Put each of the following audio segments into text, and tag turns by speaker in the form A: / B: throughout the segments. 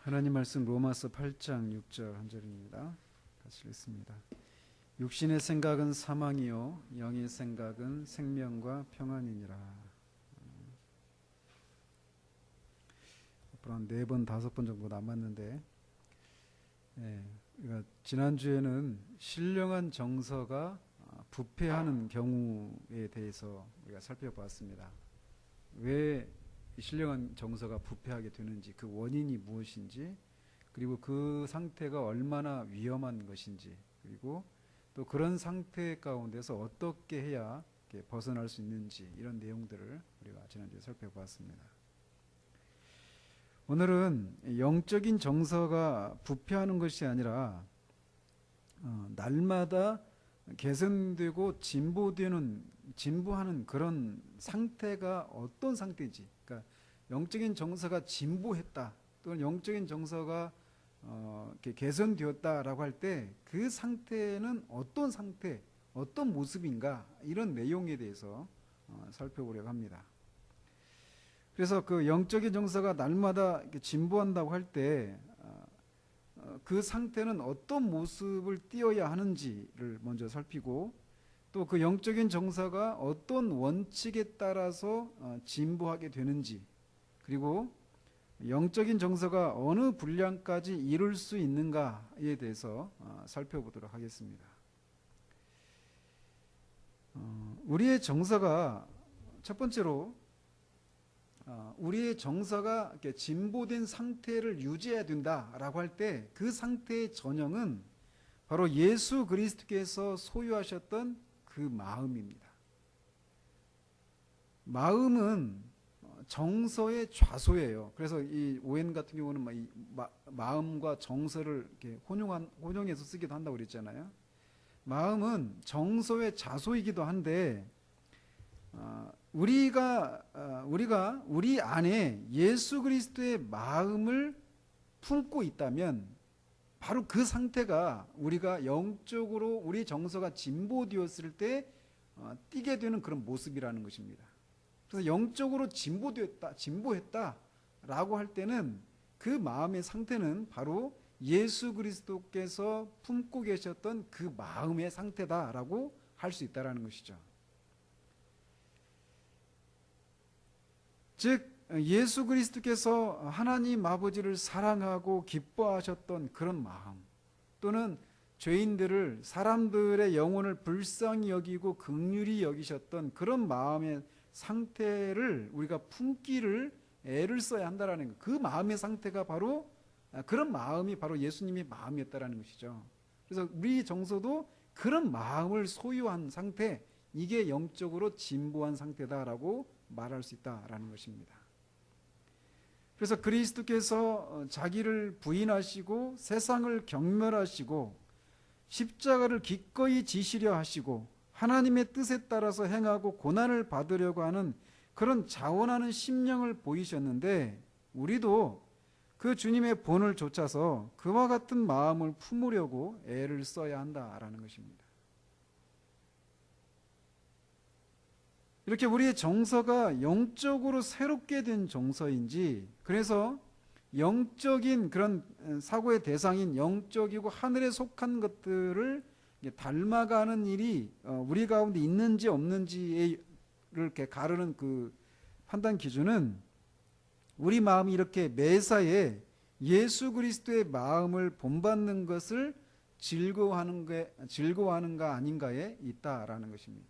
A: 하나님 말씀 로마서 8장 6절 한 절입니다. 같이 읽습니다. 육신의 생각은 사망이요 영의 생각은 생명과 평안이니라. 앞으로 한 4번, 5번 정도 남았는데, 우리가 지난주에는 신령한 정서가 부패하는 경우에 대해서 우리가 살펴보았습니다. 왜 신령한 정서가 부패하게 되는지, 그 원인이 무엇인지, 그리고 그 상태가 얼마나 위험한 것인지, 그리고 또 그런 상태 가운데서 어떻게 해야 벗어날 수 있는지, 이런 내용들을 우리가 지난주에 살펴보았습니다. 오늘은 영적인 정서가 부패하는 것이 아니라 날마다 개선되고 진보하는 그런 상태가 어떤 상태인지, 그러니까 영적인 정서가 진보했다 또는 영적인 정서가 개선되었다라고 할 때 그 상태는 어떤 상태, 어떤 모습인가, 이런 내용에 대해서 살펴보려고 합니다. 그래서 그 영적인 정서가 날마다 진보한다고 할 때 그 상태는 어떤 모습을 띄어야 하는지를 먼저 살피고, 또 그 영적인 정서가 어떤 원칙에 따라서 진보하게 되는지, 그리고 영적인 정서가 어느 분량까지 이룰 수 있는가에 대해서 살펴보도록 하겠습니다. 우리의 정서가, 첫 번째로 우리의 정서가 이렇게 진보된 상태를 유지해야 된다라고 할 때 그 상태의 전형은 바로 예수 그리스도께서 소유하셨던 그 마음입니다. 마음은 정서의 좌소예요. 그래서 이 오웬 같은 경우는 마음과 정서를 이렇게 혼용해서 쓰기도 한다고 그랬잖아요. 마음은 정서의 좌소이기도 한데, 우리가 우리 안에 예수 그리스도의 마음을 품고 있다면 바로 그 상태가 우리가 영적으로 우리 정서가 진보되었을 때 띠게 되는 그런 모습이라는 것입니다. 그래서 영적으로 진보했다라고 할 때는 그 마음의 상태는 바로 예수 그리스도께서 품고 계셨던 그 마음의 상태다라고 할 수 있다라는 것이죠. 즉 예수 그리스도께서 하나님 아버지를 사랑하고 기뻐하셨던 그런 마음, 또는 죄인들을, 사람들의 영혼을 불쌍히 여기고 긍휼히 여기셨던 그런 마음의 상태를 우리가 품기를 애를 써야 한다라는 것. 그 마음의 상태가 바로, 그런 마음이 바로 예수님의 마음이었다라는 것이죠. 그래서 우리 정서도 그런 마음을 소유한 상태, 이게 영적으로 진보한 상태다라고 말할 수 있다라는 것입니다. 그래서 그리스도께서 자기를 부인하시고 세상을 경멸하시고 십자가를 기꺼이 지시려 하시고 하나님의 뜻에 따라서 행하고 고난을 받으려고 하는 그런 자원하는 심령을 보이셨는데, 우리도 그 주님의 본을 좇아서 그와 같은 마음을 품으려고 애를 써야 한다라는 것입니다. 이렇게 우리의 정서가 영적으로 새롭게 된 정서인지, 그래서 영적인 그런 사고의 대상인 영적이고 하늘에 속한 것들을 닮아가는 일이 우리 가운데 있는지 없는지를 이렇게 가르는 그 판단 기준은, 우리 마음이 이렇게 매사에 예수 그리스도의 마음을 본받는 것을 즐거워하는가 아닌가에 있다라는 것입니다.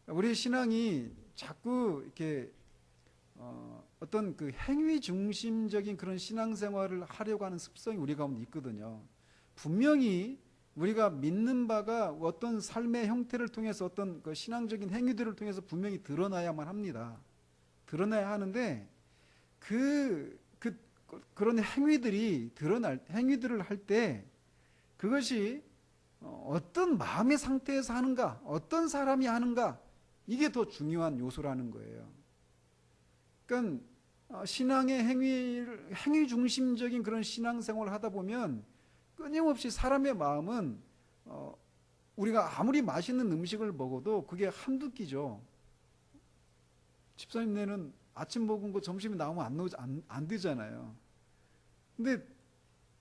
A: 우리 신앙이 자꾸 이렇게 어떤 그 행위 중심적인 그런 신앙생활을 하려고 하는 습성이 우리 가운데 있거든요. 분명히 우리가 믿는 바가 어떤 삶의 형태를 통해서, 어떤 그 신앙적인 행위들을 통해서 분명히 드러나야만 합니다. 드러나야 하는데 그런 행위들을 할 때 그것이 어떤 마음의 상태에서 하는가, 어떤 사람이 하는가, 이게 더 중요한 요소라는 거예요. 그러니까 신앙의 행위 중심적인 그런 신앙생활을 하다 보면 끊임없이 사람의 마음은 우리가 아무리 맛있는 음식을 먹어도 그게 한두 끼죠. 집사님네는 아침 먹은 거 점심에 나오면 안 되잖아요. 근데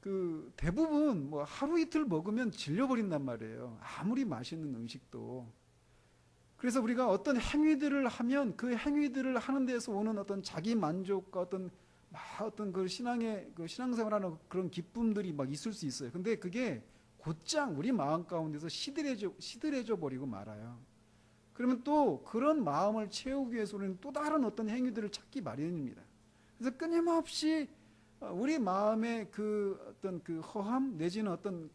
A: 그 대부분 뭐 하루 이틀 먹으면 질려버린단 말이에요. 아무리 맛있는 음식도. 그래서 우리가 어떤 행위들을 하면 그 행위들을 하는 데서 오는 어떤 자기 만족과 어떤 그 신앙의 그 신앙생활하는 그런 기쁨들이 막 있을 수 있어요. 근데 그게 곧장 우리 마음 가운데서 시들해져 버리고 말아요. 그러면 또 그런 마음을 채우기 위해서 우리는 또 다른 어떤 행위들을 찾기 마련입니다. 그래서 끊임없이 우리 마음의 그 어떤 그 허함 내지는 어떤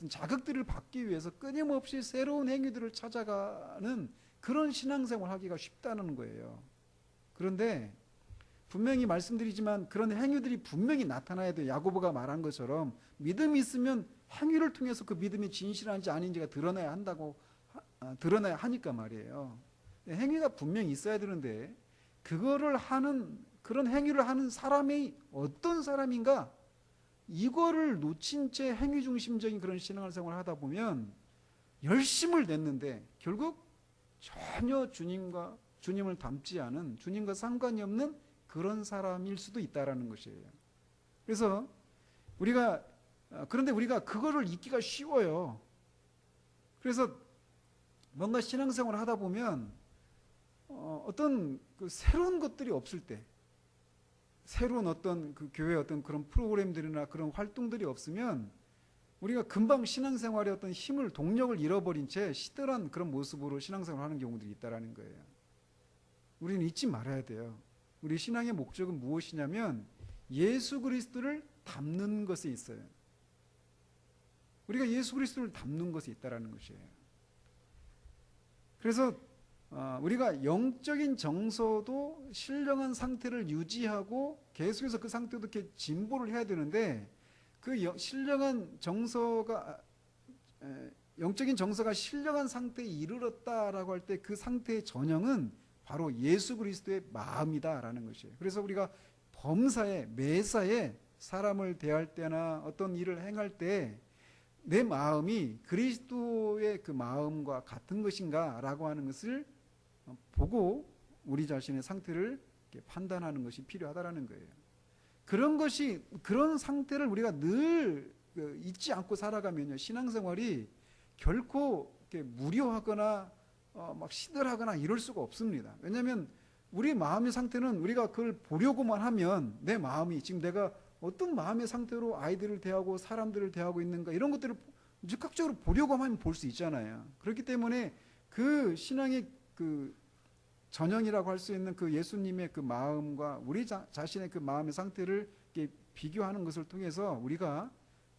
A: 자극들을 받기 위해서 끊임없이 새로운 행위들을 찾아가는 그런 신앙생활을 하기가 쉽다는 거예요. 그런데 분명히 말씀드리지만 그런 행위들이 분명히 나타나야 돼요. 야고보가 말한 것처럼 믿음이 있으면 행위를 통해서 그 믿음이 진실한지 아닌지가 드러나야 하니까 말이에요. 행위가 분명히 있어야 되는데 그거를 하는 그런 행위를 하는 사람이 어떤 사람인가, 이거를 놓친 채 행위 중심적인 그런 신앙생활을 하다 보면 열심을 냈는데 결국 전혀 주님을 닮지 않은, 주님과 상관이 없는 그런 사람일 수도 있다라는 것이에요. 그래서 그런데 우리가 그거를 잊기가 쉬워요. 그래서 뭔가 신앙생활을 하다 보면 어떤 그 새로운 것들이 없을 때, 새로운 어떤 그 교회 어떤 그런 프로그램들이나 그런 활동들이 없으면 우리가 금방 신앙생활의 어떤 힘을, 동력을 잃어버린 채 시들한 그런 모습으로 신앙생활을 하는 경우들이 있다라는 거예요. 우리는 잊지 말아야 돼요. 우리 신앙의 목적은 무엇이냐면 예수 그리스도를 닮는 것에 있어요. 우리가 예수 그리스도를 닮는 것에 있다라는 것이에요. 그래서 우리가 영적인 정서도 신령한 상태를 유지하고 계속해서 그 상태도 이렇게 진보를 해야 되는데, 그 신령한 정서가, 영적인 정서가 신령한 상태에 이르렀다라고 할 때 그 상태의 전형은 바로 예수 그리스도의 마음이다라는 것이에요. 그래서 우리가 범사에, 매사에 사람을 대할 때나 어떤 일을 행할 때 내 마음이 그리스도의 그 마음과 같은 것인가 라고 하는 것을 보고 우리 자신의 상태를 판단하는 것이 필요하다라는 거예요. 그런 상태를 우리가 늘 잊지 않고 살아가면요, 신앙생활이 결코 이렇게 무료하거나 막 시들하거나 이럴 수가 없습니다. 왜냐하면 우리 마음의 상태는 우리가 그걸 보려고만 하면 내 마음이 지금 내가 어떤 마음의 상태로 아이들을 대하고 사람들을 대하고 있는가, 이런 것들을 즉각적으로 보려고만 하면 볼 수 있잖아요. 그렇기 때문에 그 신앙의 그 전형이라고 할 수 있는 그 예수님의 그 마음과 우리 자신의 그 마음의 상태를 이렇게 비교하는 것을 통해서 우리가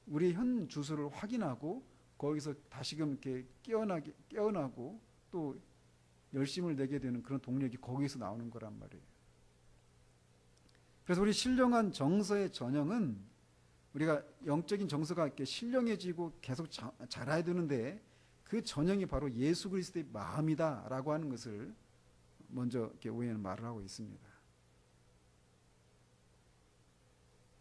A: 우리 현 주소를 확인하고 거기서 다시금 이렇게 깨어나고 또 열심을 내게 되는 그런 동력이 거기서 나오는 거란 말이에요. 그래서 우리 신령한 정서의 전형은, 우리가 영적인 정서가 이렇게 신령해지고 계속 자라야 되는데 그 전형이 바로 예수 그리스도의 마음이다라고 하는 것을 먼저 이렇게 우리는 말을 하고 있습니다.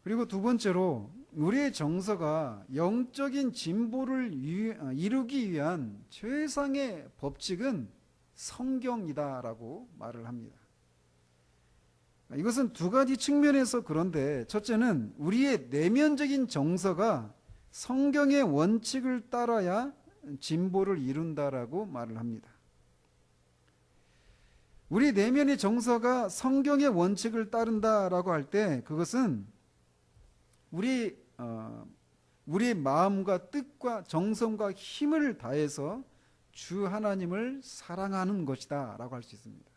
A: 그리고 두 번째로 우리의 정서가 영적인 진보를 이루기 위한 최상의 법칙은 성경이다라고 말을 합니다. 이것은 두 가지 측면에서 그런데, 첫째는 우리의 내면적인 정서가 성경의 원칙을 따라야 진보를 이룬다라고 말을 합니다. 우리 내면의 정서가 성경의 원칙을 따른다라고 할 때 그것은 우리의 마음과 뜻과 정성과 힘을 다해서 주 하나님을 사랑하는 것이다 라고 할 수 있습니다.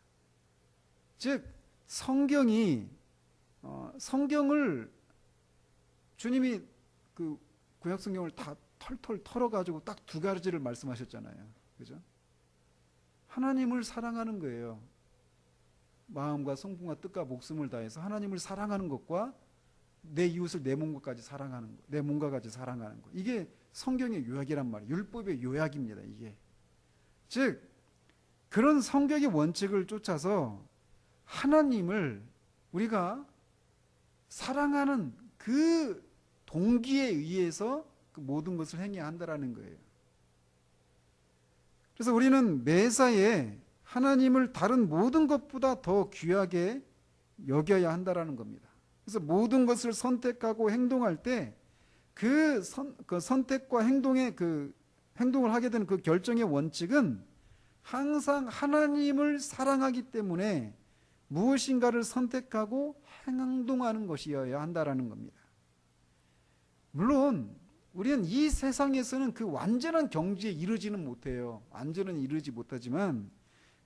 A: 즉 성경을 주님이 그 구약 성경을 다 털털 털어가지고 딱 두 가지를 말씀하셨잖아요. 그죠? 하나님을 사랑하는 거예요. 마음과 성품과 뜻과 목숨을 다해서 하나님을 사랑하는 것과 내 이웃을 내 몸과까지 사랑하는 것, 내 몸과까지 사랑하는 것. 이게 성경의 요약이란 말이에요. 율법의 요약입니다. 이게. 즉 그런 성경의 원칙을 쫓아서 하나님을 우리가 사랑하는 그 동기에 의해서 그 모든 것을 행해야 한다라는 거예요. 그래서 우리는 매사에 하나님을 다른 모든 것보다 더 귀하게 여겨야 한다라는 겁니다. 그래서 모든 것을 선택하고 행동할 때 그 선택과 행동의 행동을 하게 되는 그 결정의 원칙은 항상 하나님을 사랑하기 때문에 무엇인가를 선택하고 행동하는 것이어야 한다라는 겁니다. 물론 우리는 이 세상에서는 그 완전한 경지에 이르지는 못해요. 완전히 이르지 못하지만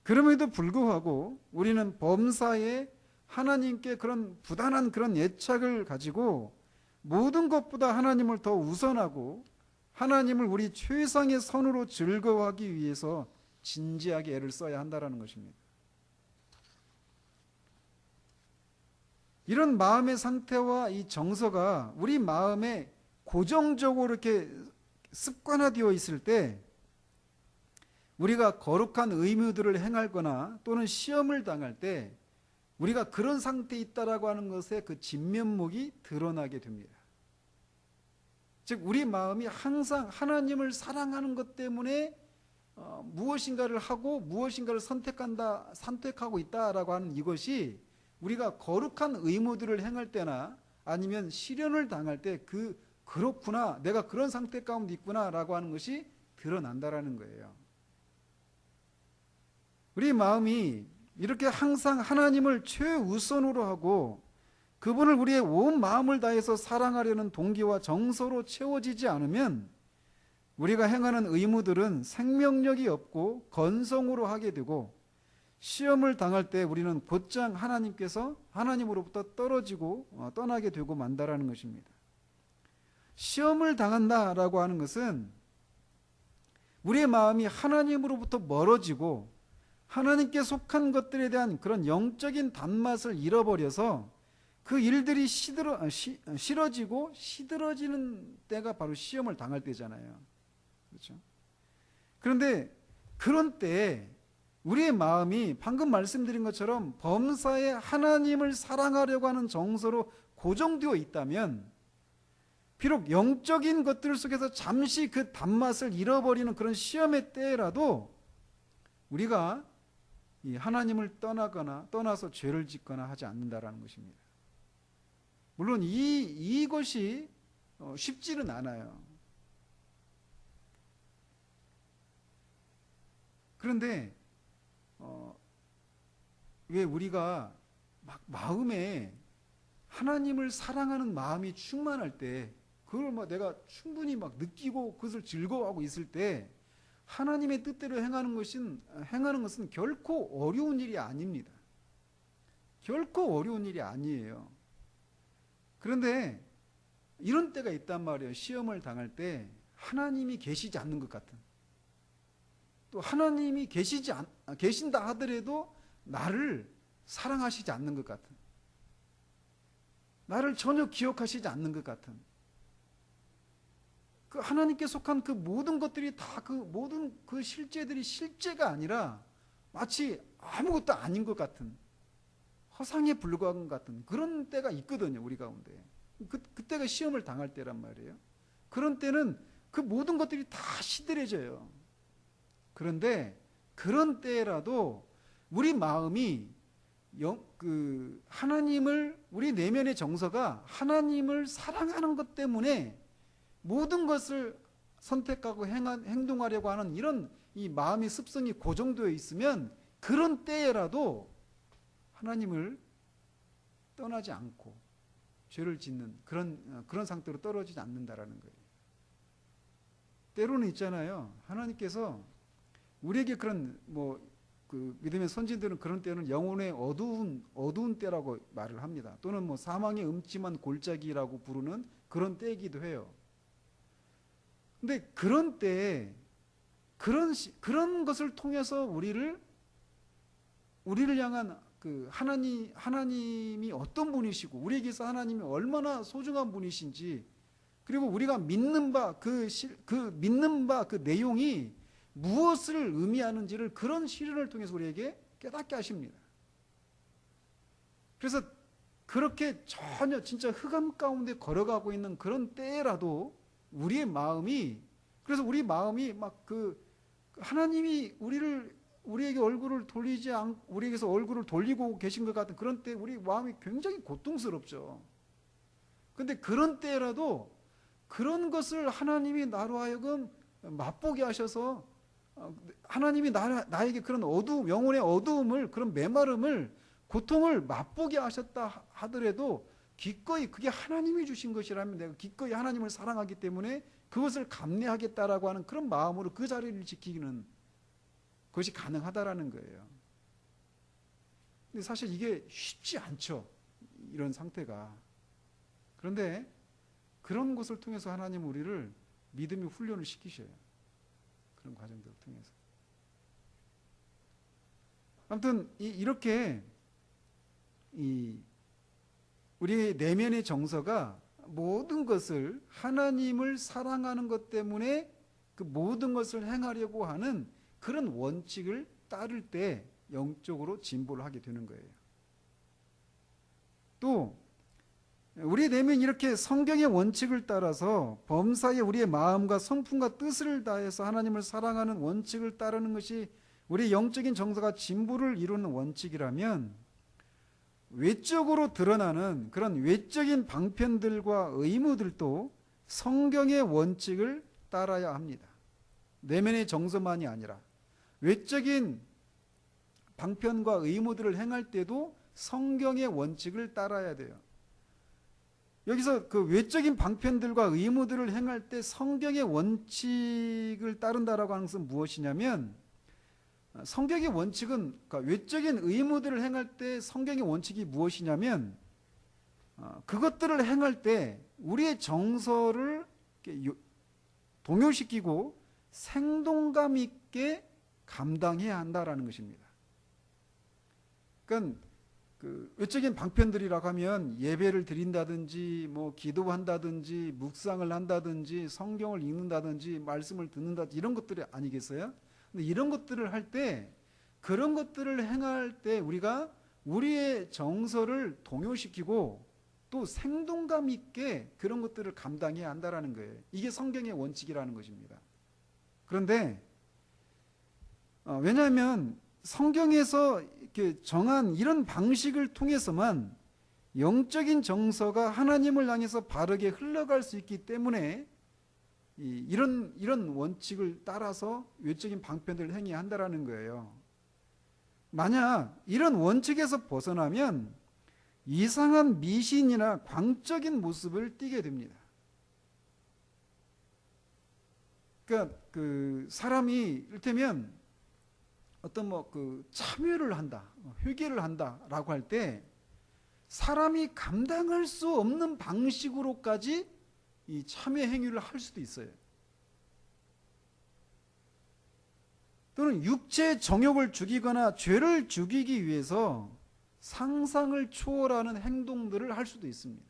A: 그럼에도 불구하고 우리는 범사에 하나님께 그런 부단한 그런 애착을 가지고 모든 것보다 하나님을 더 우선하고 하나님을 우리 최상의 선으로 즐거워하기 위해서 진지하게 애를 써야 한다는 것입니다. 이런 마음의 상태와 이 정서가 우리 마음에 고정적으로 이렇게 습관화되어 있을 때 우리가 거룩한 의무들을 행하거나 또는 시험을 당할 때 우리가 그런 상태에 있다라고 하는 것의 그 진면목이 드러나게 됩니다. 즉 우리 마음이 항상 하나님을 사랑하는 것 때문에 무엇인가를 하고 무엇인가를 선택하고 있다라고 하는 이것이 우리가 거룩한 의무들을 행할 때나 아니면 시련을 당할 때 그렇구나, 내가 그런 상태 가운데 있구나라고 하는 것이 드러난다라는 거예요. 우리 마음이 이렇게 항상 하나님을 최우선으로 하고 그분을 우리의 온 마음을 다해서 사랑하려는 동기와 정서로 채워지지 않으면 우리가 행하는 의무들은 생명력이 없고 건성으로 하게 되고 시험을 당할 때 우리는 곧장 하나님으로부터 떨어지고 떠나게 되고 만다라는 것입니다. 시험을 당한다라고 하는 것은 우리의 마음이 하나님으로부터 멀어지고 하나님께 속한 것들에 대한 그런 영적인 단맛을 잃어버려서 그 일들이 싫어지고 시들어지는 때가 바로 시험을 당할 때잖아요. 그렇죠? 그런데 그런 때에 우리의 마음이 방금 말씀드린 것처럼 범사에 하나님을 사랑하려고 하는 정서로 고정되어 있다면 비록 영적인 것들 속에서 잠시 그 단맛을 잃어버리는 그런 시험의 때라도 우리가 이 하나님을 떠나서 죄를 짓거나 하지 않는다라는 것입니다. 물론 이것이 쉽지는 않아요. 그런데 왜 우리가 막 마음에 하나님을 사랑하는 마음이 충만할 때 그걸 내가 충분히 느끼고 그것을 즐거워하고 있을 때 하나님의 뜻대로 행하는 것은 결코 어려운 일이 아닙니다. 결코 어려운 일이 아니에요. 그런데 이런 때가 있단 말이에요. 시험을 당할 때 하나님이 계시지 않는 것 같은, 또 하나님이 계신다 하더라도 나를 사랑하시지 않는 것 같은, 나를 전혀 기억하시지 않는 것 같은, 그 하나님께 속한 그 모든 것들이 다 모든 그 실제들이 실제가 아니라 마치 아무것도 아닌 것 같은, 허상에 불과한 것 같은 그런 때가 있거든요. 우리 가운데. 그때가 시험을 당할 때란 말이에요. 그런 때는 그 모든 것들이 다 시들해져요. 그런데 그런 때라도 우리 마음이 우리 내면의 정서가 하나님을 사랑하는 것 때문에 모든 것을 선택하고 행동하려고 하는 이런 이 마음의 습성이 고정되어 있으면 그런 때라도 하나님을 떠나지 않고 죄를 짓는 그런 상태로 떨어지지 않는다라는 거예요. 때로는 있잖아요. 하나님께서 우리에게 그런 믿음의 선진들은 그런 때는 영혼의 어두운 때라고 말을 합니다. 또는 사망의 음침한 골짜기라고 부르는 그런 때이기도 해요. 근데 그런 때에 그런 것을 통해서 우리를 향한 하나님이 어떤 분이시고 우리에게서 하나님이 얼마나 소중한 분이신지, 그리고 우리가 믿는 바 그 내용이 무엇을 의미하는지를 그런 시련을 통해서 우리에게 깨닫게 하십니다. 그래서 그렇게 전혀 진짜 흑암 가운데 걸어가고 있는 그런 때라도 우리 마음이 하나님이 우리를 우리에게 얼굴을 돌리지 않, 우리에게서 얼굴을 돌리고 계신 것 같은 그런 때 우리 마음이 굉장히 고통스럽죠. 근데 그런 때라도 그런 것을 하나님이 나로 하여금 맛보게 하셔서 하나님이 나에게 그런 어두움, 영혼의 어두움을, 그런 메마름을, 고통을 맛보게 하셨다 하더라도 기꺼이 그게 하나님이 주신 것이라면 내가 기꺼이 하나님을 사랑하기 때문에 그것을 감내하겠다라고 하는 그런 마음으로 그 자리를 지키는 것이 가능하다라는 거예요. 근데 사실 이게 쉽지 않죠. 이런 상태가. 그런데 그런 것을 통해서 하나님 우리를 믿음의 훈련을 시키셔요. 그런 과정들을 통해서. 아무튼 이렇게 우리의 내면의 정서가 모든 것을 하나님을 사랑하는 것 때문에 그 모든 것을 행하려고 하는 그런 원칙을 따를 때 영적으로 진보를 하게 되는 거예요. 또 우리 내면이 이렇게 성경의 원칙을 따라서 범사에 우리의 마음과 성품과 뜻을 다해서 하나님을 사랑하는 원칙을 따르는 것이 우리의 영적인 정서가 진보를 이루는 원칙이라면 외적으로 드러나는 그런 외적인 방편들과 의무들도 성경의 원칙을 따라야 합니다. 내면의 정서만이 아니라 외적인 방편과 의무들을 행할 때도 성경의 원칙을 따라야 돼요. 여기서 그 외적인 방편들과 의무들을 행할 때 성경의 원칙을 따른다라고 하는 것은 무엇이냐면, 성경의 원칙은, 그러니까 외적인 의무들을 행할 때 성경의 원칙이 무엇이냐면, 그것들을 행할 때 우리의 정서를 동요시키고 생동감 있게 감당해야 한다라는 것입니다. 그러니까 그 외적인 방편들이라고 하면 예배를 드린다든지 뭐 기도한다든지 묵상을 한다든지 성경을 읽는다든지 말씀을 듣는다든지 이런 것들이 아니겠어요? 근데 이런 것들을 할 때, 그런 것들을 행할 때 우리가 우리의 정서를 동요시키고 또 생동감 있게 그런 것들을 감당해야 한다라는 거예요. 이게 성경의 원칙이라는 것입니다. 그런데 왜냐하면 성경에서 이렇게 정한 이런 방식을 통해서만 영적인 정서가 하나님을 향해서 바르게 흘러갈 수 있기 때문에 이런 원칙을 따라서 외적인 방편들을 행해야 한다라는 거예요. 만약 이런 원칙에서 벗어나면 이상한 미신이나 광적인 모습을 띠게 됩니다. 그러니까 그 사람이 이를테면 어떤 참회를 한다, 회개를 한다라고 할 때 사람이 감당할 수 없는 방식으로까지 이 참회 행위를 할 수도 있어요. 또는 육체의 정욕을 죽이거나 죄를 죽이기 위해서 상상을 초월하는 행동들을 할 수도 있습니다.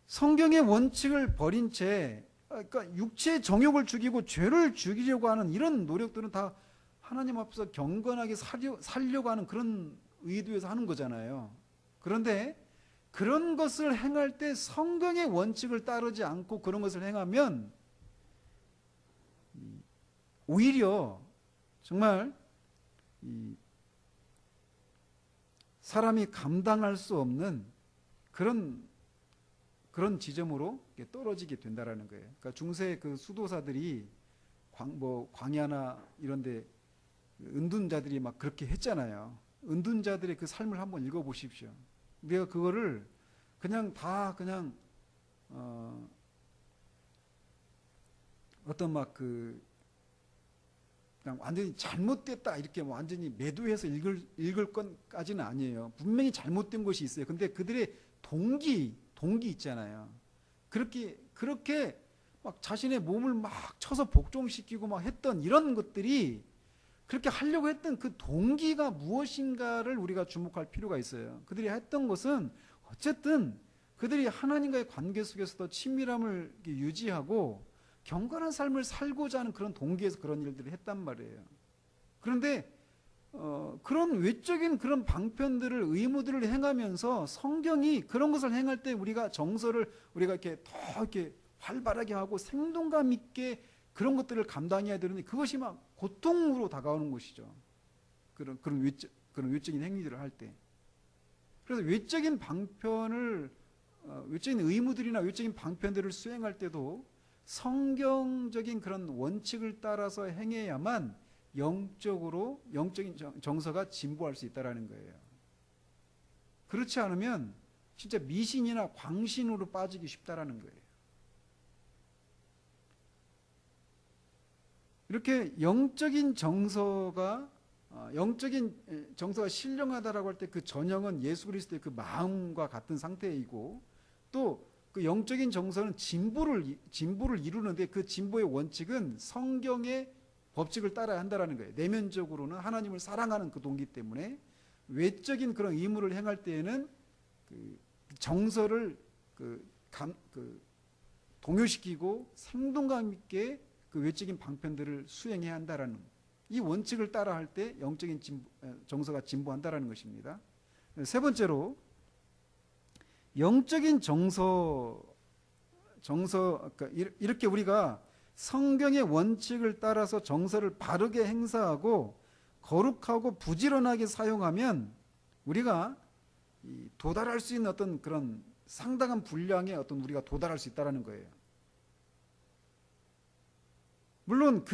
A: 성경의 원칙을 버린 채, 그러니까 육체의 정욕을 죽이고 죄를 죽이려고 하는 이런 노력들은 다 하나님 앞에서 경건하게 살려고 하는 그런 의도에서 하는 거잖아요. 그런데 그런 것을 행할 때 성경의 원칙을 따르지 않고 그런 것을 행하면 오히려 정말 사람이 감당할 수 없는 그런 지점으로 떨어지게 된다라는 거예요. 그러니까 중세 그 수도사들이 광야나 이런데 은둔자들이 막 그렇게 했잖아요. 은둔자들의 그 삶을 한번 읽어보십시오. 내가 그거를 그냥 다 그냥 어떤 그냥 완전히 잘못됐다 이렇게 완전히 매도해서 읽을 건까지는 아니에요. 분명히 잘못된 것이 있어요. 근데 그들의 동기 있잖아요. 그렇게 막 자신의 몸을 막 쳐서 복종시키고 막 했던 이런 것들이, 그렇게 하려고 했던 그 동기가 무엇인가를 우리가 주목할 필요가 있어요. 그들이 했던 것은 어쨌든 그들이 하나님과의 관계 속에서도 친밀함을 유지하고 경건한 삶을 살고자 하는 그런 동기에서 그런 일들을 했단 말이에요. 그런데 그런 외적인 그런 방편들을, 의무들을 행하면서 성경이 그런 것을 행할 때 우리가 정서를 우리가 이렇게 더 이렇게 활발하게 하고 생동감 있게 그런 것들을 감당해야 되는데 그것이 막 고통으로 다가오는 것이죠. 그런 외적인 행위들을 할 때. 그래서 외적인 방편을 외적인 의무들이나 외적인 방편들을 수행할 때도 성경적인 그런 원칙을 따라서 행해야만 영적인 정서가 진보할 수 있다는 거예요. 그렇지 않으면 진짜 미신이나 광신으로 빠지기 쉽다라는 거예요. 이렇게 영적인 정서가 신령하다라고 할 때 그 전형은 예수 그리스도의 그 마음과 같은 상태이고, 또 그 영적인 정서는 진보를 이루는데 그 진보의 원칙은 성경의 법칙을 따라야 한다는 거예요. 내면적으로는 하나님을 사랑하는 그 동기 때문에 외적인 그런 의무를 행할 때에는 그 정서를 동요시키고 생동감 있게 그 외적인 방편들을 수행해야 한다라는 이 원칙을 따라할 때 영적인 정서가 진보한다라는 것입니다. 세 번째로 영적인 그러니까 이렇게 우리가 성경의 원칙을 따라서 정서를 바르게 행사하고 거룩하고 부지런하게 사용하면 우리가 도달할 수 있는 어떤 그런 상당한 분량의 우리가 도달할 수 있다는 거예요. 물론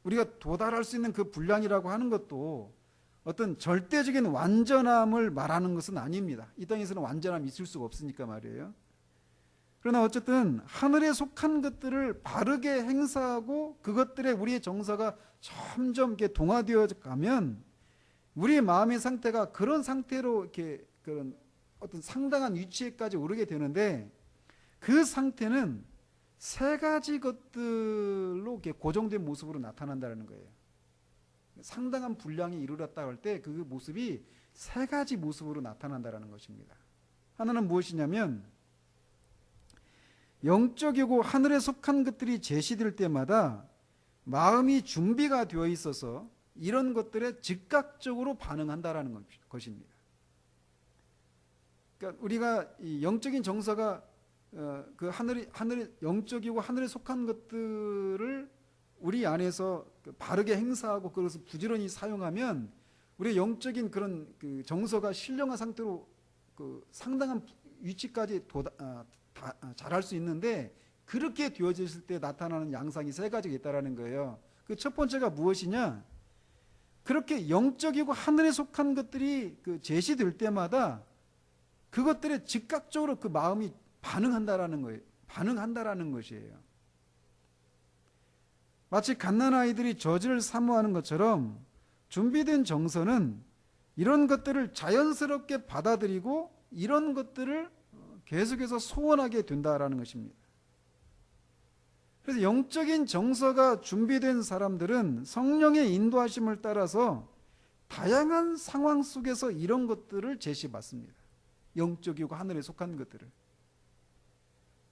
A: 우리가 도달할 수 있는 그 분량이라고 하는 것도 어떤 절대적인 완전함을 말하는 것은 아닙니다. 이 땅에서는 완전함이 있을 수가 없으니까 말이에요. 그러나 어쨌든 하늘에 속한 것들을 바르게 행사하고 그것들에 우리의 정서가 점점 이렇게 동화되어 가면 우리의 마음의 상태가 그런 상태로 이렇게 그런 어떤 상당한 위치에까지 오르게 되는데, 그 상태는 세 가지 것들로 이렇게 고정된 모습으로 나타난다는 거예요. 상당한 분량이 이르렀다고 할 때 그 모습이 세 가지 모습으로 나타난다는 것입니다. 하나는 무엇이냐면, 영적이고 하늘에 속한 것들이 제시될 때마다 마음이 준비가 되어 있어서 이런 것들에 즉각적으로 반응한다라는 것입니다. 그러니까 우리가 이 영적인 정서가 그 하늘의 영적이고 하늘에 속한 것들을 우리 안에서 바르게 행사하고 그것을 부지런히 사용하면 우리의 영적인 그런 그 정서가 신령한 상태로 그 상당한 위치까지 잘할 수 있는데, 그렇게 되어졌을 때 나타나는 양상이 세 가지가 있다라는 거예요. 그 첫 번째가 무엇이냐? 그렇게 영적이고 하늘에 속한 것들이 그 제시될 때마다 그것들에 즉각적으로 그 마음이 반응한다라는 거예요. 반응한다라는 것이에요. 마치 갓난아이들이 젖을 사모하는 것처럼 준비된 정서는 이런 것들을 자연스럽게 받아들이고 이런 것들을 계속해서 소원하게 된다라는 것입니다. 그래서 영적인 정서가 준비된 사람들은 성령의 인도하심을 따라서 다양한 상황 속에서 이런 것들을 제시받습니다. 영적이고 하늘에 속한 것들을.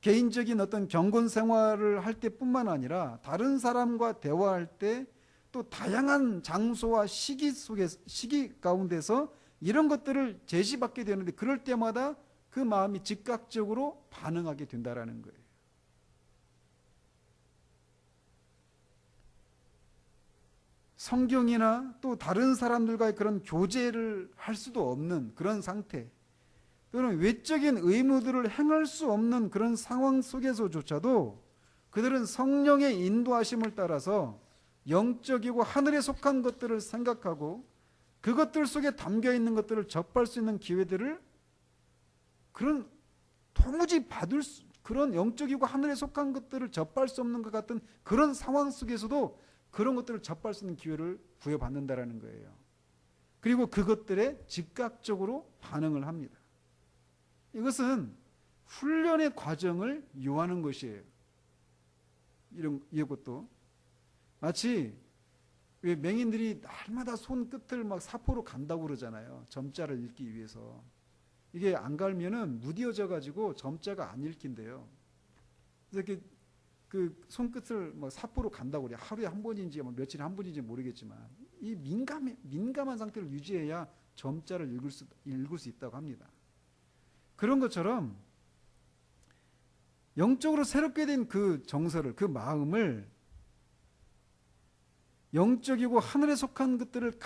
A: 개인적인 어떤 경건 생활을 할 때뿐만 아니라 다른 사람과 대화할 때 또 다양한 장소와 시기 가운데서 이런 것들을 제시받게 되는데, 그럴 때마다 그 마음이 즉각적으로 반응하게 된다라는 거예요. 성경이나 또 다른 사람들과의 그런 교제를 할 수도 없는 그런 상태, 또는 외적인 의무들을 행할 수 없는 그런 상황 속에서조차도 그들은 성령의 인도하심을 따라서 영적이고 하늘에 속한 것들을 생각하고 그것들 속에 담겨 있는 것들을 접할 수 있는 기회들을 그런 도무지 그런 영적이고 하늘에 속한 것들을 접할 수 없는 것 같은 그런 상황 속에서도 그런 것들을 접할 수 있는 기회를 부여받는다라는 거예요. 그리고 그것들에 즉각적으로 반응을 합니다. 이것은 훈련의 과정을 요하는 것이에요. 이것도 마치 왜 맹인들이 날마다 손끝을 막 사포로 간다고 그러잖아요. 점자를 읽기 위해서. 이게 안 갈면은 무뎌져 가지고 점자가 안 읽힌대요. 그래서 이렇게 그 손끝을 막 사포로 간다고 그래요. 하루에 한 번인지 뭐 며칠에 한 번인지 모르겠지만 이 민감한 상태를 유지해야 점자를 읽을 수 있다고 합니다. 그런 것처럼 영적으로 새롭게 된 그 정서를, 그 마음을 영적이고 하늘에 속한 것들을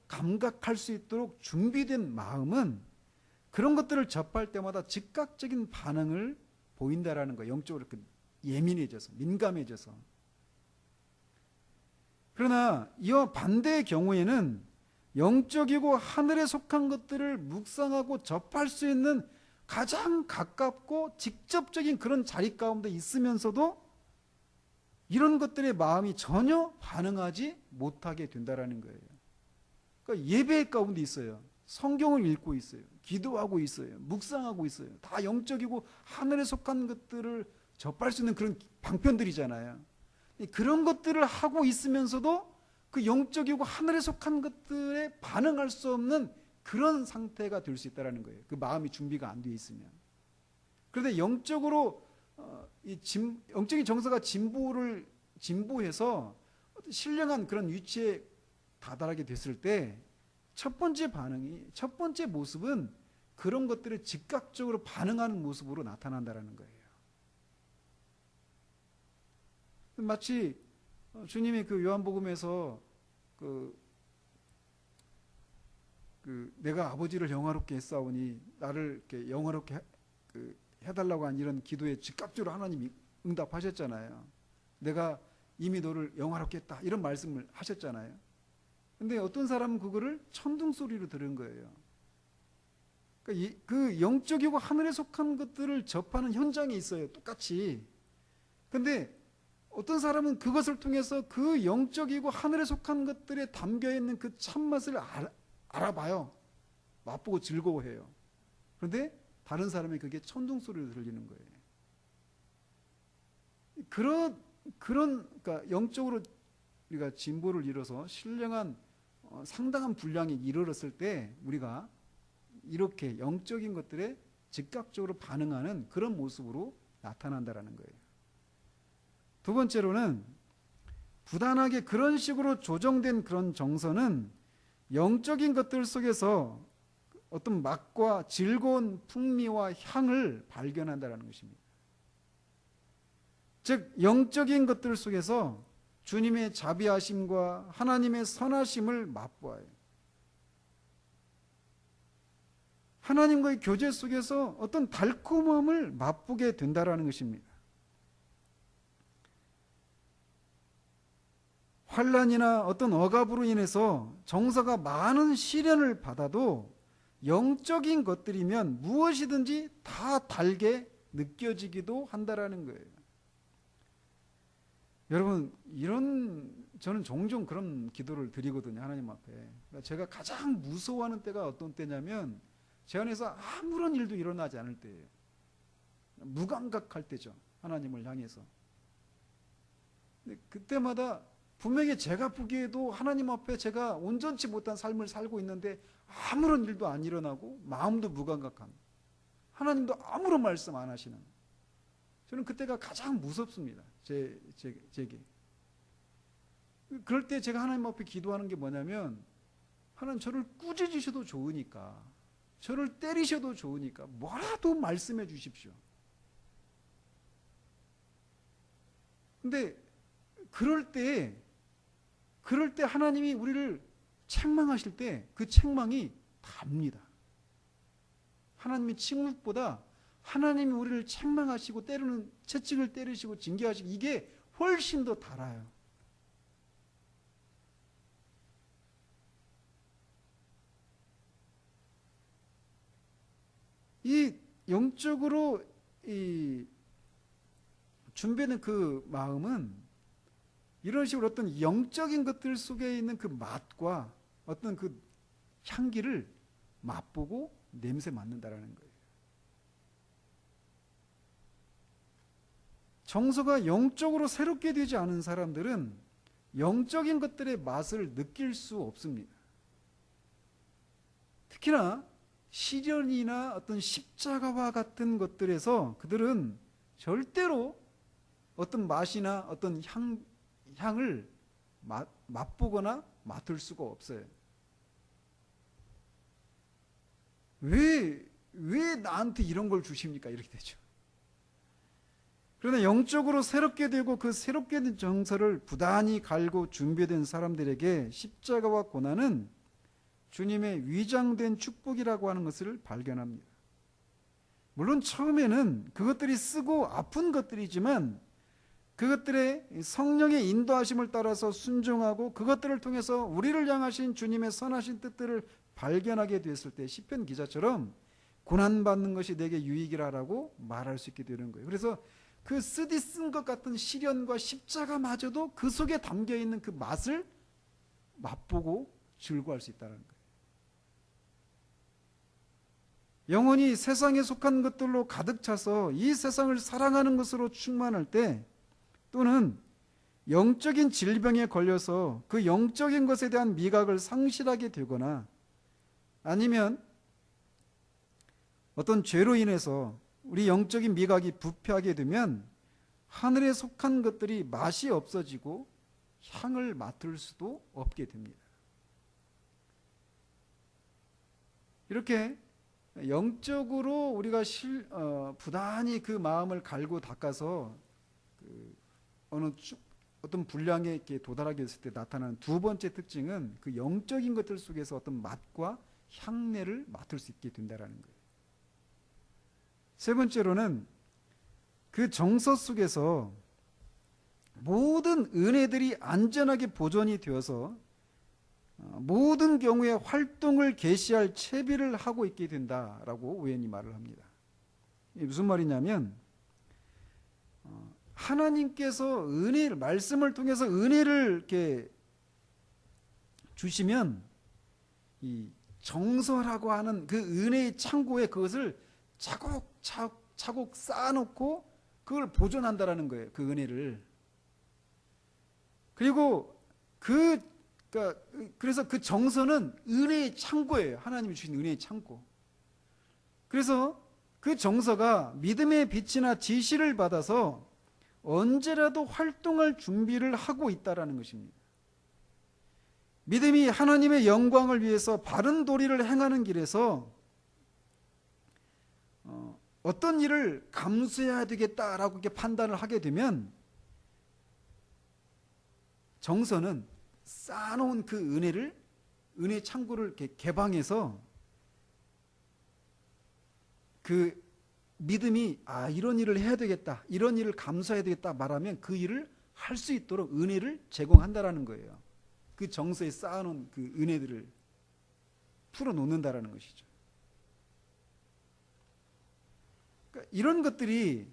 A: 감각할 수 있도록 준비된 마음은 그런 것들을 접할 때마다 즉각적인 반응을 보인다라는 거예요. 영적으로 예민해져서, 민감해져서. 그러나 이와 반대의 경우에는 영적이고 하늘에 속한 것들을 묵상하고 접할 수 있는 가장 가깝고 직접적인 그런 자리 가운데 있으면서도 이런 것들의 마음이 전혀 반응하지 못하게 된다라는 거예요. 그러니까 예배 가운데 있어요. 성경을 읽고 있어요. 기도하고 있어요. 묵상하고 있어요. 다 영적이고 하늘에 속한 것들을 접할 수 있는 그런 방편들이잖아요. 그런 것들을 하고 있으면서도 그 영적이고 하늘에 속한 것들에 반응할 수 없는 그런 상태가 될 수 있다는 거예요. 그 마음이 준비가 안 되어 있으면. 그런데 영적으로 영적인 정서가 진보해서 신령한 그런 위치에 다다르게 됐을 때 첫 번째 반응이, 첫 번째 모습은 그런 것들에 즉각적으로 반응하는 모습으로 나타난다는 거예요. 마치 주님이 그 요한복음에서 내가 아버지를 영화롭게 했사오니 나를 이렇게 영화롭게 해달라고 한 이런 기도에 즉각적으로 하나님이 응답하셨잖아요. 내가 이미 너를 영화롭게 했다 이런 말씀을 하셨잖아요. 근데 어떤 사람은 그거를 천둥 소리로 들은 거예요. 그러니까 그 영적이고 하늘에 속한 것들을 접하는 현장에 있어요. 똑같이. 근데 어떤 사람은 그것을 통해서 그 영적이고 하늘에 속한 것들에 담겨있는 그 참맛을 알아봐요. 맛보고 즐거워해요. 그런데 다른 사람이 그게 천둥소리로 들리는 거예요. 그러니까 영적으로 우리가 진보를 이뤄서 신령한 상당한 분량이 이르렀을 때 우리가 이렇게 영적인 것들에 즉각적으로 반응하는 그런 모습으로 나타난다라는 거예요. 두 번째로는 부단하게 그런 식으로 조정된 그런 정서는 영적인 것들 속에서 어떤 맛과 즐거운 풍미와 향을 발견한다는 것입니다. 즉 영적인 것들 속에서 주님의 자비하심과 하나님의 선하심을 맛보아요. 하나님과의 교제 속에서 어떤 달콤함을 맛보게 된다는 것입니다. 환난이나 어떤 억압으로 인해서 정서가 많은 시련을 받아도 영적인 것들이면 무엇이든지 다 달게 느껴지기도 한다라는 거예요. 여러분, 저는 종종 그런 기도를 드리거든요. 하나님 앞에. 그러니까 제가 가장 무서워하는 때가 어떤 때냐면 제 안에서 아무런 일도 일어나지 않을 때예요. 무감각할 때죠. 하나님을 향해서. 근데 그때마다 분명히 제가 보기에도 하나님 앞에 제가 온전치 못한 삶을 살고 있는데 아무런 일도 안 일어나고 마음도 무감각한, 하나님도 아무런 말씀 안 하시는, 저는 그때가 가장 무섭습니다. 제게. 그럴 때 제가 하나님 앞에 기도하는 게 뭐냐면, 하나님 저를 꾸짖으셔도 좋으니까, 저를 때리셔도 좋으니까 뭐라도 말씀해 주십시오. 근데 그럴 때 하나님이 우리를 책망하실 때 그 책망이 답니다. 하나님의 침묵보다 하나님이 우리를 책망하시고 때로는 채찍을 때리시고 징계하시고 이게 훨씬 더 달아요. 이 영적으로 준비된 그 마음은 이런 식으로 어떤 영적인 것들 속에 있는 그 맛과 어떤 그 향기를 맛보고 냄새 맡는다라는 거예요. 정서가 영적으로 새롭게 되지 않은 사람들은 영적인 것들의 맛을 느낄 수 없습니다. 특히나 시련이나 어떤 십자가와 같은 것들에서 그들은 절대로 어떤 맛이나 어떤 향을 맛보거나 맡을 수가 없어요. 왜 나한테 이런 걸 주십니까? 이렇게 되죠. 그러나 영적으로 새롭게 되고 그 새롭게 된 정서를 부단히 갈고 준비된 사람들에게 십자가와 고난은 주님의 위장된 축복이라고 하는 것을 발견합니다. 물론 처음에는 그것들이 쓰고 아픈 것들이지만 그것들의 성령의 인도하심을 따라서 순종하고 그것들을 통해서 우리를 향하신 주님의 선하신 뜻들을 발견하게 되었을 때 시편 기자처럼 고난받는 것이 내게 유익이라고 말할 수 있게 되는 거예요. 그래서 그 쓰디 쓴 것 같은 시련과 십자가마저도 그 속에 담겨있는 그 맛을 맛보고 즐거워할 수 있다는 거예요. 영혼이 세상에 속한 것들로 가득 차서 이 세상을 사랑하는 것으로 충만할 때, 또는 영적인 질병에 걸려서 그 영적인 것에 대한 미각을 상실하게 되거나, 아니면 어떤 죄로 인해서 우리 영적인 미각이 부패하게 되면 하늘에 속한 것들이 맛이 없어지고 향을 맡을 수도 없게 됩니다. 이렇게 영적으로 우리가 부단히 그 마음을 갈고 닦아서 어떤 분량에 이렇게 도달하게 됐을 때 나타나는 두 번째 특징은 그 영적인 것들 속에서 어떤 맛과 향내를 맡을 수 있게 된다는 거예요. 세 번째로는 그 정서 속에서 모든 은혜들이 안전하게 보존이 되어서 모든 경우에 활동을 개시할 채비를 하고 있게 된다라고 우연히 말을 합니다. 이게 무슨 말이냐면 하나님께서 은혜를, 말씀을 통해서 은혜를 이렇게 주시면 이 정서라고 하는 그 은혜의 창고에 그것을 차곡차곡 쌓아놓고 그걸 보존한다라는 거예요. 그 은혜를. 그리고 그래서 그 정서는 은혜의 창고예요. 하나님이 주신 은혜의 창고. 그래서 그 정서가 믿음의 빛이나 지시를 받아서 언제라도 활동할 준비를 하고 있다라는 것입니다. 믿음이 하나님의 영광을 위해서 바른 도리를 행하는 길에서 어떤 일을 감수해야 되겠다라고 이렇게 판단을 하게 되면 정서는 쌓아놓은 그 은혜 창고를 이렇게 개방해서 그 믿음이 이런 일을 해야 되겠다, 이런 일을 감수해야 되겠다 말하면 그 일을 할 수 있도록 은혜를 제공한다라는 거예요. 그 정서에 쌓아놓은 그 은혜들을 풀어놓는다라는 것이죠. 그러니까 이런 것들이,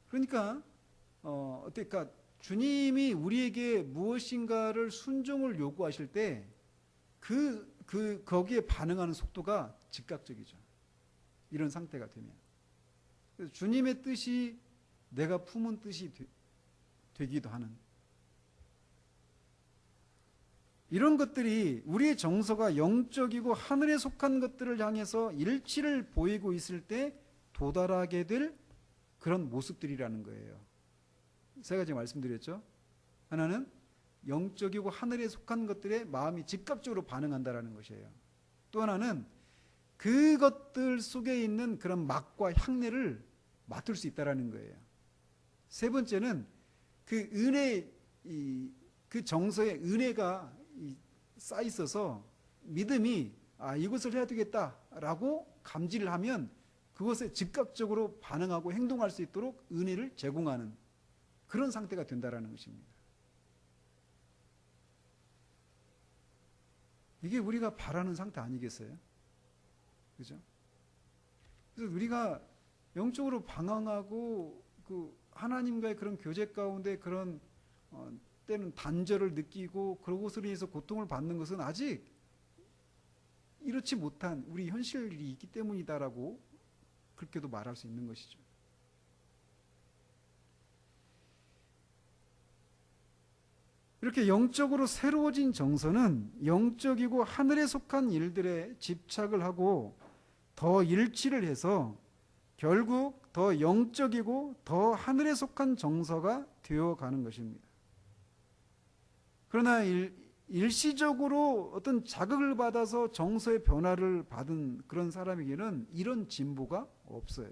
A: 그러니까 주님이 우리에게 무엇인가를 순종을 요구하실 때 거기에 반응하는 속도가 즉각적이죠. 이런 상태가 되면. 그래서 주님의 뜻이 내가 품은 뜻이 되기도 하는 이런 것들이 우리의 정서가 영적이고 하늘에 속한 것들을 향해서 일치를 보이고 있을 때 도달하게 될 그런 모습들이라는 거예요. 세 가지 말씀드렸죠. 하나는 영적이고 하늘에 속한 것들에 마음이 즉각적으로 반응한다라는 것이에요. 또 하나는 그것들 속에 있는 그런 맛과 향내를 맡을 수 있다라는 거예요. 세 번째는 그 은혜, 그 정서에 은혜가 쌓여 있어서 믿음이 이것을 해야 되겠다라고 감지를 하면 그것에 즉각적으로 반응하고 행동할 수 있도록 은혜를 제공하는 그런 상태가 된다라는 것입니다. 이게 우리가 바라는 상태 아니겠어요? 그죠? 그래서 우리가 영적으로 방황하고 그 하나님과의 그런 교제 가운데 그런 때는 단절을 느끼고 그것으로 인해서 고통을 받는 것은 아직 이렇지 못한 우리 현실이 있기 때문이다라고 그렇게도 말할 수 있는 것이죠. 이렇게 영적으로 새로워진 정서는 영적이고 하늘에 속한 일들에 집착을 하고 더 일치를 해서 결국 더 영적이고 더 하늘에 속한 정서가 되어가는 것입니다. 그러나 일시적으로 어떤 자극을 받아서 정서의 변화를 받은 그런 사람에게는 이런 진보가 없어요.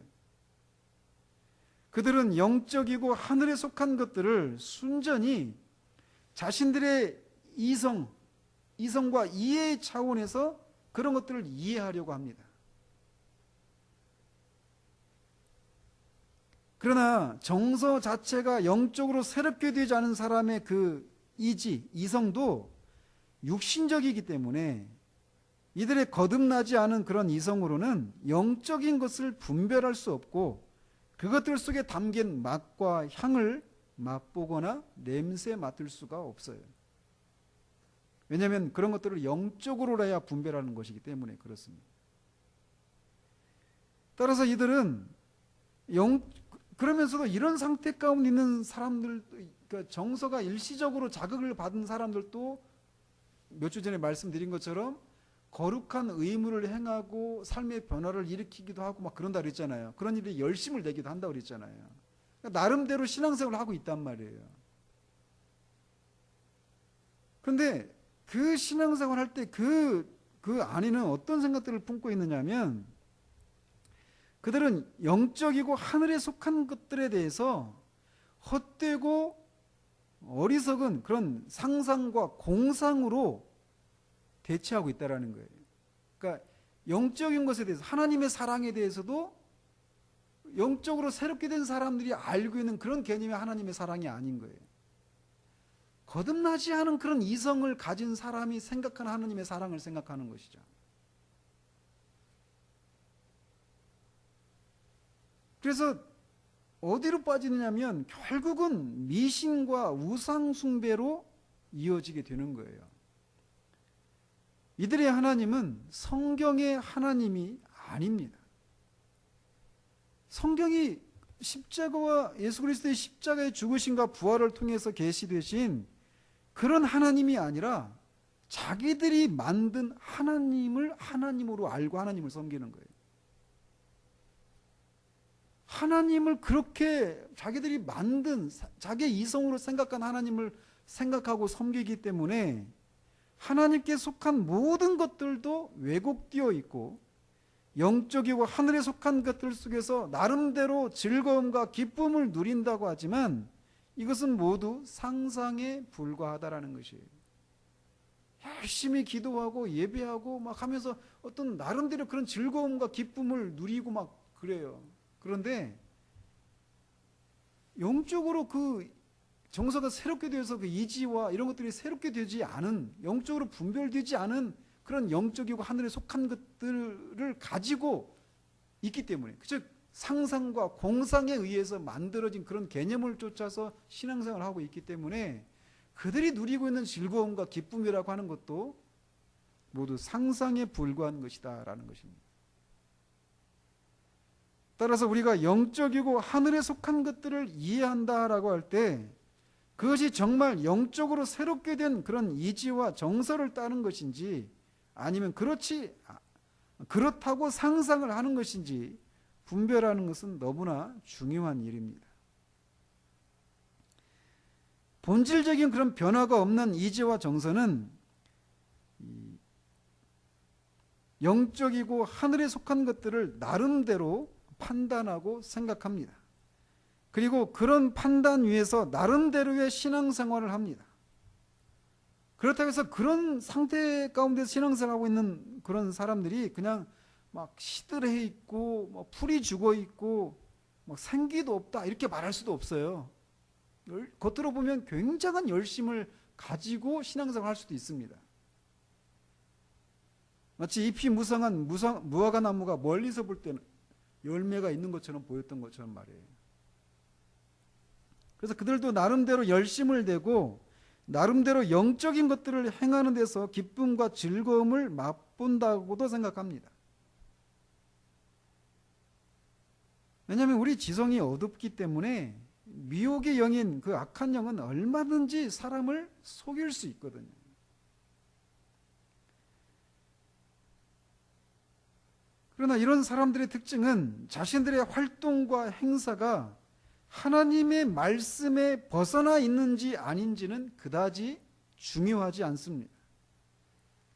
A: 그들은 영적이고 하늘에 속한 것들을 순전히 자신들의 이성과 이해의 차원에서 그런 것들을 이해하려고 합니다. 그러나 정서 자체가 영적으로 새롭게 되지 않은 사람의 그 이성도 육신적이기 때문에 이들의 거듭나지 않은 그런 이성으로는 영적인 것을 분별할 수 없고 그것들 속에 담긴 맛과 향을 맛보거나 냄새 맡을 수가 없어요. 왜냐하면 그런 것들을 영적으로 해야 분별하는 것이기 때문에 그렇습니다. 따라서 이들은 그러면서도 이런 상태 가운데 있는 사람들, 그러니까 정서가 일시적으로 자극을 받은 사람들도 몇 주 전에 말씀드린 것처럼 거룩한 의무를 행하고 삶의 변화를 일으키기도 하고 막 그런다 그랬잖아요. 그런 일에 열심을 내기도 한다고 그랬잖아요. 그러니까 나름대로 신앙생활을 하고 있단 말이에요. 그런데 그 신앙생활 할 때 그 안에는 어떤 생각들을 품고 있느냐면 그들은 영적이고 하늘에 속한 것들에 대해서 헛되고 어리석은 그런 상상과 공상으로 대체하고 있다는 거예요. 그러니까 영적인 것에 대해서 하나님의 사랑에 대해서도 영적으로 새롭게 된 사람들이 알고 있는 그런 개념이 하나님의 사랑이 아닌 거예요. 거듭나지 않은 그런 이성을 가진 사람이 생각하는 하나님의 사랑을 생각하는 것이죠. 그래서 어디로 빠지느냐면 결국은 미신과 우상 숭배로 이어지게 되는 거예요. 이들의 하나님은 성경의 하나님이 아닙니다. 성경이 십자가와 예수 그리스도의 십자가의 죽으심과 부활을 통해서 계시되신 그런 하나님이 아니라 자기들이 만든 하나님을 하나님으로 알고 하나님을 섬기는 거예요. 하나님을 그렇게 자기들이 만든 자기의 이성으로 생각한 하나님을 생각하고 섬기기 때문에 하나님께 속한 모든 것들도 왜곡되어 있고 영적이고 하늘에 속한 것들 속에서 나름대로 즐거움과 기쁨을 누린다고 하지만 이것은 모두 상상에 불과하다라는 것이에요. 열심히 기도하고 예배하고 막 하면서 어떤 나름대로 그런 즐거움과 기쁨을 누리고 막 그래요. 그런데 영적으로 그 정서가 새롭게 되어서 그 이지와 이런 것들이 새롭게 되지 않은, 영적으로 분별되지 않은 그런 영적이고 하늘에 속한 것들을 가지고 있기 때문에, 즉 상상과 공상에 의해서 만들어진 그런 개념을 쫓아서 신앙생활을 하고 있기 때문에 그들이 누리고 있는 즐거움과 기쁨이라고 하는 것도 모두 상상에 불과한 것이다라는 것입니다. 따라서 우리가 영적이고 하늘에 속한 것들을 이해한다라고 할 때 그것이 정말 영적으로 새롭게 된 그런 이지와 정서를 따른 것인지 아니면 그렇다고 상상을 하는 것인지 분별하는 것은 너무나 중요한 일입니다. 본질적인 그런 변화가 없는 이지와 정서는 영적이고 하늘에 속한 것들을 나름대로 판단하고 생각합니다. 그리고 그런 판단 위에서 나름대로의 신앙생활을 합니다. 그렇다고 해서 그런 상태 가운데 신앙생활하고 있는 그런 사람들이 그냥 막 시들해 있고 뭐 풀이 죽어 있고 막 생기도 없다 이렇게 말할 수도 없어요. 겉으로 보면 굉장한 열심을 가지고 신앙생활을 할 수도 있습니다. 마치 잎이 무성한 무화과 나무가 멀리서 볼 때는 열매가 있는 것처럼 보였던 것처럼 말이에요. 그래서 그들도 나름대로 열심을 내고 나름대로 영적인 것들을 행하는 데서 기쁨과 즐거움을 맛본다고도 생각합니다. 왜냐하면 우리 지성이 어둡기 때문에 미혹의 영인 그 악한 영은 얼마든지 사람을 속일 수 있거든요. 그러나 이런 사람들의 특징은 자신들의 활동과 행사가 하나님의 말씀에 벗어나 있는지 아닌지는 그다지 중요하지 않습니다.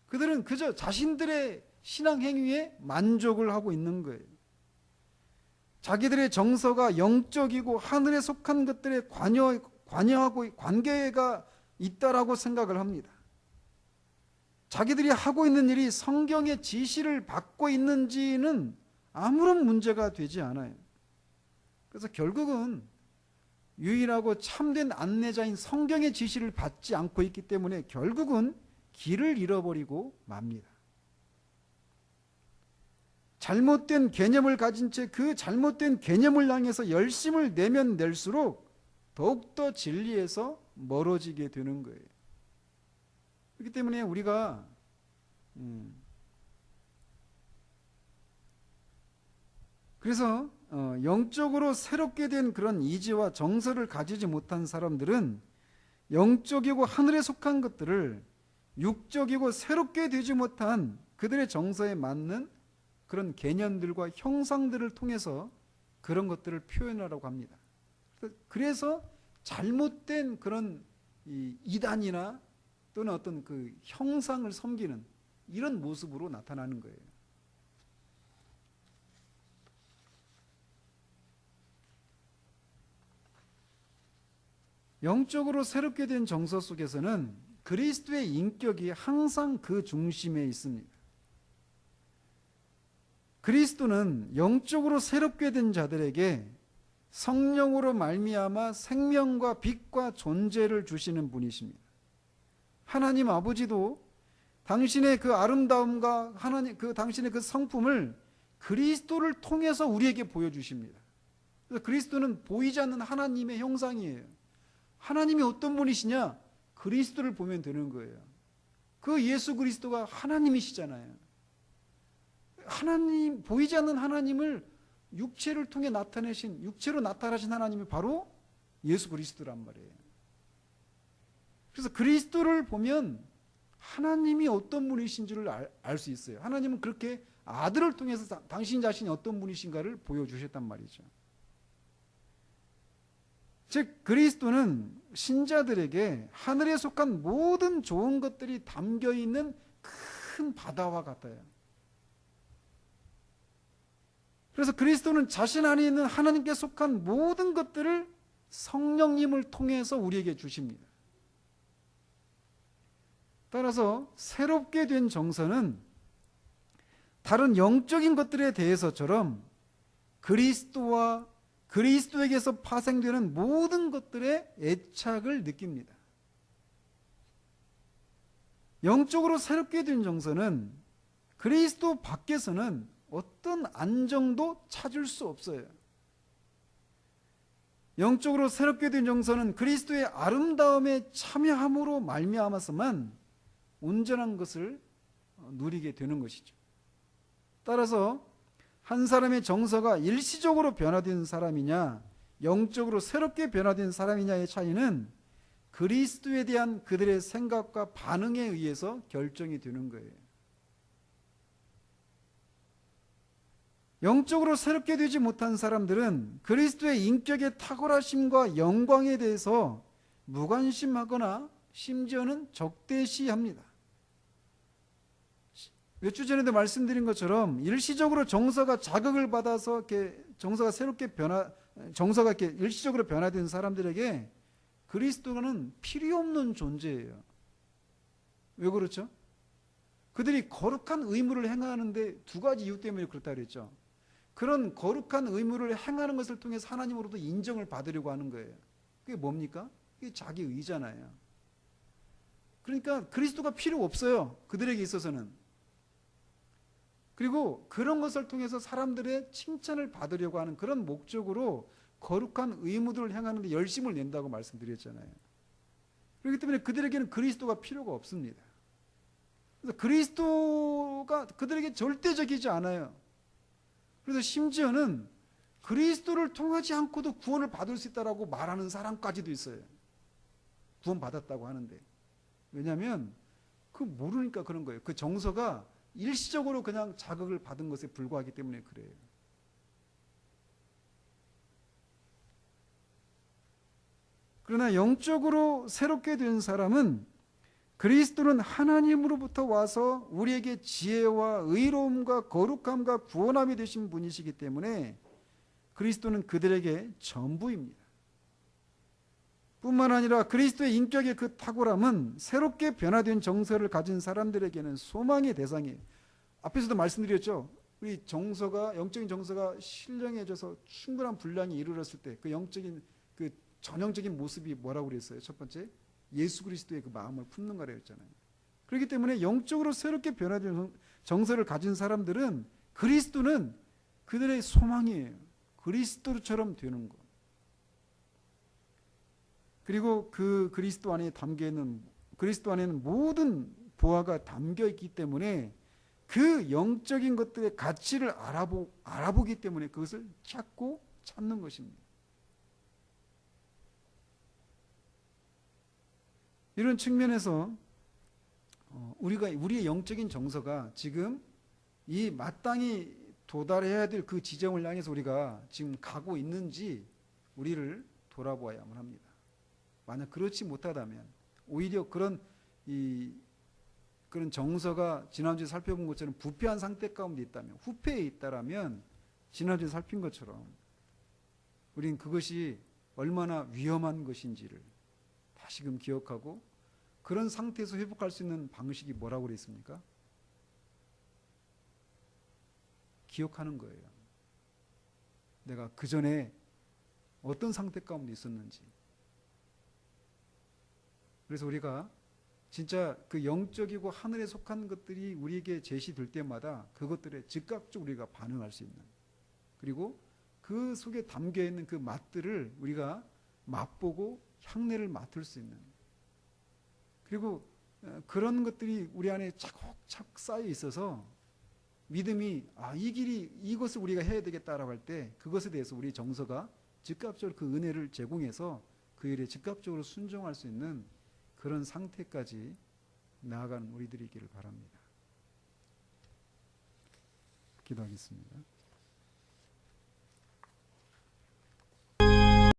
A: 그들은 그저 자신들의 신앙 행위에 만족을 하고 있는 거예요. 자기들의 정서가 영적이고 하늘에 속한 것들에 관여하고 관계가 있다라고 생각을 합니다. 자기들이 하고 있는 일이 성경의 지시를 받고 있는지는 아무런 문제가 되지 않아요. 그래서 결국은 유일하고 참된 안내자인 성경의 지시를 받지 않고 있기 때문에 결국은 길을 잃어버리고 맙니다. 잘못된 개념을 가진 채 그 잘못된 개념을 향해서 열심을 내면 낼수록 더욱더 진리에서 멀어지게 되는 거예요. 그렇기 때문에 우리가 그래서 영적으로 새롭게 된 그런 이지와 정서를 가지지 못한 사람들은 영적이고 하늘에 속한 것들을 육적이고 새롭게 되지 못한 그들의 정서에 맞는 그런 개념들과 형상들을 통해서 그런 것들을 표현하라고 합니다. 그래서 잘못된 그런 이단이나 또는 어떤 그 형상을 섬기는 이런 모습으로 나타나는 거예요. 영적으로 새롭게 된 정서 속에서는 그리스도의 인격이 항상 그 중심에 있습니다. 그리스도는 영적으로 새롭게 된 자들에게 성령으로 말미암아 생명과 빛과 존재를 주시는 분이십니다. 하나님 아버지도 당신의 그 아름다움과 당신의 그 성품을 그리스도를 통해서 우리에게 보여주십니다. 그래서 그리스도는 보이지 않는 하나님의 형상이에요. 하나님이 어떤 분이시냐? 그리스도를 보면 되는 거예요. 그 예수 그리스도가 하나님이시잖아요. 하나님, 보이지 않는 하나님을 육체를 통해 육체로 나타나신 하나님이 바로 예수 그리스도란 말이에요. 그래서 그리스도를 보면 하나님이 어떤 분이신지를 알 수 있어요. 하나님은 그렇게 아들을 통해서 당신 자신이 어떤 분이신가를 보여주셨단 말이죠. 즉 그리스도는 신자들에게 하늘에 속한 모든 좋은 것들이 담겨있는 큰 바다와 같아요. 그래서 그리스도는 자신 안에 있는 하나님께 속한 모든 것들을 성령님을 통해서 우리에게 주십니다. 따라서 새롭게 된 정서는 다른 영적인 것들에 대해서처럼 그리스도와 그리스도에게서 파생되는 모든 것들의 애착을 느낍니다. 영적으로 새롭게 된 정서는 그리스도 밖에서는 어떤 안정도 찾을 수 없어요. 영적으로 새롭게 된 정서는 그리스도의 아름다움에 참여함으로 말미암아서만 온전한 것을 누리게 되는 것이죠. 따라서 한 사람의 정서가 일시적으로 변화된 사람이냐 영적으로 새롭게 변화된 사람이냐의 차이는 그리스도에 대한 그들의 생각과 반응에 의해서 결정이 되는 거예요. 영적으로 새롭게 되지 못한 사람들은 그리스도의 인격의 탁월하심과 영광에 대해서 무관심하거나 심지어는 적대시합니다. 몇 주 전에도 말씀드린 것처럼 일시적으로 정서가 자극을 받아서 이렇게 정서가 이렇게 일시적으로 변화된 사람들에게 그리스도는 필요 없는 존재예요. 왜 그렇죠? 그들이 거룩한 의무를 행하는데 두 가지 이유 때문에 그렇다 그랬죠. 그런 거룩한 의무를 행하는 것을 통해서 하나님으로부터 인정을 받으려고 하는 거예요. 그게 뭡니까? 그게 자기 의잖아요. 그러니까 그리스도가 필요 없어요. 그들에게 있어서는. 그리고 그런 것을 통해서 사람들의 칭찬을 받으려고 하는 그런 목적으로 거룩한 의무들을 행하는 데 열심을 낸다고 말씀드렸잖아요. 그렇기 때문에 그들에게는 그리스도가 필요가 없습니다. 그래서 그리스도가 그들에게 절대적이지 않아요. 그래서 심지어는 그리스도를 통하지 않고도 구원을 받을 수 있다라고 말하는 사람까지도 있어요. 구원 받았다고 하는데. 왜냐하면 모르니까 그런 거예요. 그 정서가 일시적으로 그냥 자극을 받은 것에 불과하기 때문에 그래요. 그러나 영적으로 새롭게 된 사람은 그리스도는 하나님으로부터 와서 우리에게 지혜와 의로움과 거룩함과 구원함이 되신 분이시기 때문에 그리스도는 그들에게 전부입니다. 뿐만 아니라 그리스도의 인격의 그 탁월함은 새롭게 변화된 정서를 가진 사람들에게는 소망의 대상이에요. 앞에서도 말씀드렸죠. 우리 정서가, 영적인 정서가 신령해져서 충분한 분량이 이르렀을 때 그 영적인 그 전형적인 모습이 뭐라고 그랬어요? 첫 번째, 예수 그리스도의 그 마음을 품는 거라고 했잖아요. 그렇기 때문에 영적으로 새롭게 변화된 정서를 가진 사람들은 그리스도는 그들의 소망이에요. 그리스도처럼 되는 것. 그리고 그 그리스도 안에 담겨 있는, 그리스도 안에는 모든 보화가 담겨 있기 때문에 그 영적인 것들의 가치를 알아보기 때문에 그것을 찾는 것입니다. 이런 측면에서 우리의 영적인 정서가 지금 이 마땅히 도달해야 될 그 지점을 향해서 우리가 지금 가고 있는지 우리를 돌아보아야만 합니다. 만약 그렇지 못하다면, 오히려 그런 정서가 지난주에 살펴본 것처럼 부패한 상태 가운데 있다면, 후패에 있다라면 지난주에 살핀 것처럼 우리는 그것이 얼마나 위험한 것인지를 다시금 기억하고, 그런 상태에서 회복할 수 있는 방식이 뭐라고 그랬습니까? 기억하는 거예요. 내가 그 전에 어떤 상태 가운데 있었는지. 그래서 우리가 진짜 그 영적이고 하늘에 속한 것들이 우리에게 제시될 때마다 그것들에 즉각적으로 우리가 반응할 수 있는, 그리고 그 속에 담겨 있는 그 맛들을 우리가 맛보고 향내를 맡을 수 있는, 그리고 그런 것들이 우리 안에 차곡차곡 쌓여 있어서 믿음이 이 길이, 이것을 우리가 해야 되겠다라고 할 때 그것에 대해서 우리 정서가 즉각적으로 그 은혜를 제공해서 그 일에 즉각적으로 순종할 수 있는 그런 상태까지 나아가는 우리들이 있기를 바랍니다. 기도하겠습니다.